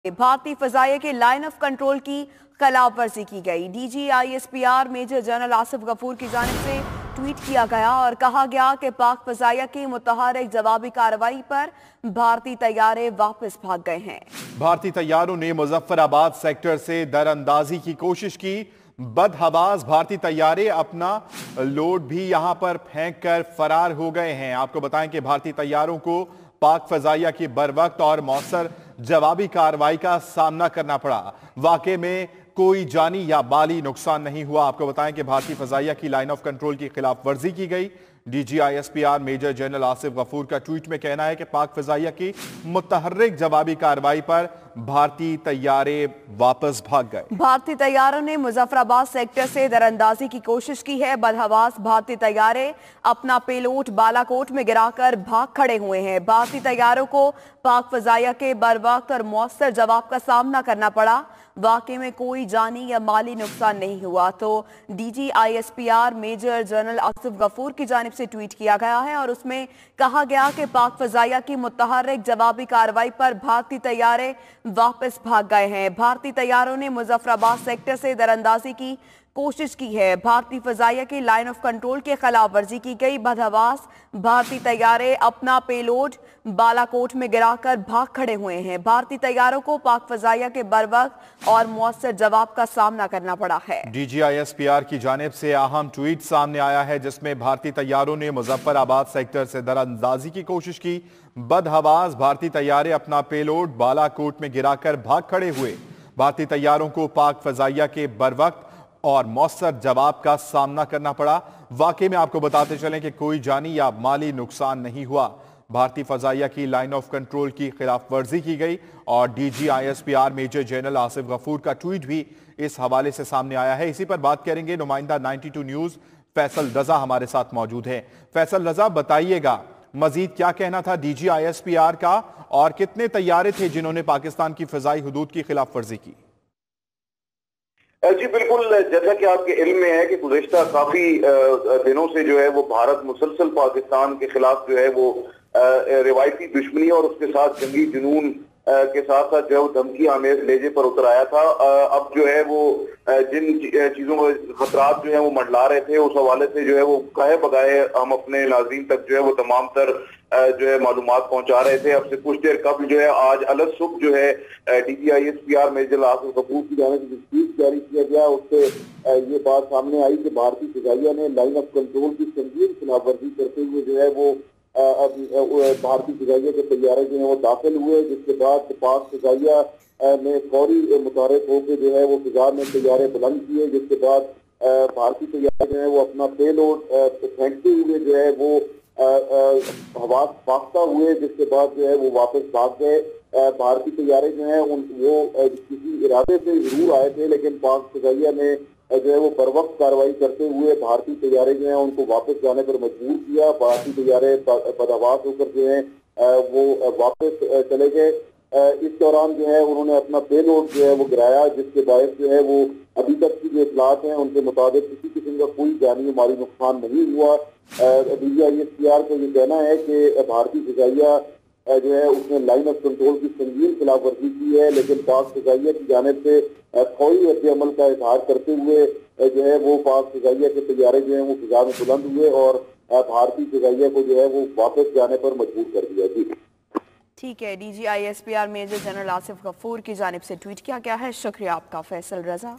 भारतीय फजाइया के line of control की खिलाफ वर्जी की गई। DGISPR major general Asif Ghafoor की जानिब से ट्वीट किया गया और कहा गया कि पाक फजाइया की मुतहर्रिक जवाबी कार्रवाई पर भारतीय तैयारे वापस भाग गए हैं। भारतीय तैयारों ने मुजफ्फराबाद सेक्टर से दरअंदाजी की कोशिश की। बदहवास भारतीय तैयारे अपना लोड भी यहां पर फेंक कर फरार हो गए हैं। आपको बताएं कि भारतीय तैयारों को पाक फजाइया की बरवक्त और मौसर जवाबी कार्रवाई का सामना करना पड़ा। वाकई में कोई जानी या माली नुकसान नहीं हुआ। आपको बताएं कि भारतीय फजाइया की लाइन ऑफ कंट्रोल की खिलाफ वर्जी की गई। DGISPR major general Asif Ghafoor का ट्वीट में कहना है कि पाक फजाइया की मुतहर्रिक जवाबी कार्रवाई पर भारतीय तैयारे वापस भाग गए। भारतीय तैयारों ने मुजफ्फराबाद सेक्टर से दरअंदाजी की कोशिश की है। बदहवास भारतीय तैयारे अपना पेलोड बालाकोट में गिराकर भाग खड़े हुए हैं। भारतीय तैयारों को पाक फजाइया के बरवक्त और मौसर जवाब का सामना करना पड़ा। वाकई में कोई जानी या माली नुकसान नहीं हुआ। तो DGISPR major general Asif Ghafoor की जानिब से ट्वीट किया गया है और उसमें कहा गया कि पाक फजाइया की मुतहर्रिक जवाबी कार्रवाई पर भारतीय तैयारे वापस भाग गए हैं। भारतीय तैयारों ने मुजफ्फराबाद सेक्टर से दरअंदाजी की कोशिश की है। भारतीय फजाइया की लाइन ऑफ कंट्रोल के खिलाफ वर्जी की गई। बदहवास भारतीय तैयारे अपना पेलोड बालाकोट में गिराकर भाग खड़े हुए हैं। भारतीय तैयारों को पाक फजाइया के बरवक्त और मौसर जवाब का सामना करना पड़ा है। DGISPR की जानिब से अहम ट्वीट सामने आया है जिसमें भारतीय तैयारों ने मुजफ्फराबाद सेक्टर से दरअंदाजी की कोशिश की। बदहवास भारतीय तैयारे अपना पेलोड बालाकोट में गिराकर भाग खड़े हुए। भारतीय तैयारों को पाक फजाइया के बरवक्त और मौसर जवाब का सामना करना पड़ा। वाकई में आपको बताते चलें कि कोई जानी या माली नुकसान नहीं हुआ। भारतीय फजाइया की लाइन ऑफ कंट्रोल की खिलाफ वर्जी की गई और DGISPR major general Asif Ghafoor का ट्वीट भी इस हवाले से सामने आया है। इसी पर बात करेंगे। नुमाइंदा 92 न्यूज फैसल रजा हमारे साथ मौजूद है। फैसल रजा, बताइएगा मजीद क्या कहना था DGISPR का और कितने तैयारे थे जिन्होंने पाकिस्तान की फजाई हुदूद की खिलाफ वर्जी की? जी बिल्कुल, जैसा कि आपके इल्म में है कि गुज़िश्ता काफी दिनों से जो है वो भारत मुसलसल पाकिस्तान के खिलाफ जो है वो रिवायती दुश्मनी और उसके साथ जंगी जुनून के साथ साथ जो है वो धमकी आमेज लेजे पर उतर आया था। अब जो है वो जिन चीजों में खतरात जो है वो मंडला रहे थे, उस हवाले से जो है वो कहे बगाए हम अपने नाज़रीन तक जो है वो तमाम तर जो है मालूमात पहुंचा रहे थे। अब से कुछ देर कबल जो है आज अलग सुबह जो है DGISPR मेजर आसिफ गफूर की जानिब से ट्वीट जारी किया गया। उससे ये बात सामने आई कि भारतीय फजाइया ने लाइन ऑफ कंट्रोल की संगीन खिलाफवर्जी करते हुए जो है वो भारतीय फजाइया के तैयारे जो है वो दाखिल हुए, जिसके बाद पाक फजाइया ने फौरी मुतारिफ होकर जो है वो फिजा में तैयारे बुलंद किए। जिसके बाद भारतीय तैयारे जो है वो अपना पेलोड फेंकते हुए जो है वो हवा फाख्ता हुए, जिसके बाद जो है वो वापस भाग गए। भारतीय तैयारे जो है वो किसी इरादे से जरूर आए थे, लेकिन पाक फजाइया ने जो है वो बर वक्त कार्रवाई करते हुए भारतीय तैयारे जो है उनको वापस जाने पर मजबूर किया। भारतीय तैयारे बदहवास होकर जो है वो वापस चले गए। इस दौरान जो है उन्होंने अपना पेलोड जो है वो गिराया, जिसके बायस जो है वो अभी तक की जो इतलात हैं उनके मुताबिक किसी किस्म का कोई जानी माली नुकसान नहीं हुआ। DGISPR को ये कहना है कि भारतीय फजाइया जो है उसने लाइन ऑफ कंट्रोल की संगीन खिलाफ वर्जी की है, लेकिन पाक फजाइया की जानिब से फौरी रद्द-ए-अमल का इजहार करते हुए जो है वो पाक फजाइया के तैयारे जो है वो फिजा में बुलंद हुए और भारतीय फजाइया को जो है वो वापस जाने पर मजबूर कर दिया। जी ठीक है, DGISPR major general Asif Ghafoor की जानिब से ट्वीट किया गया है। शुक्रिया आपका फैसल रजा।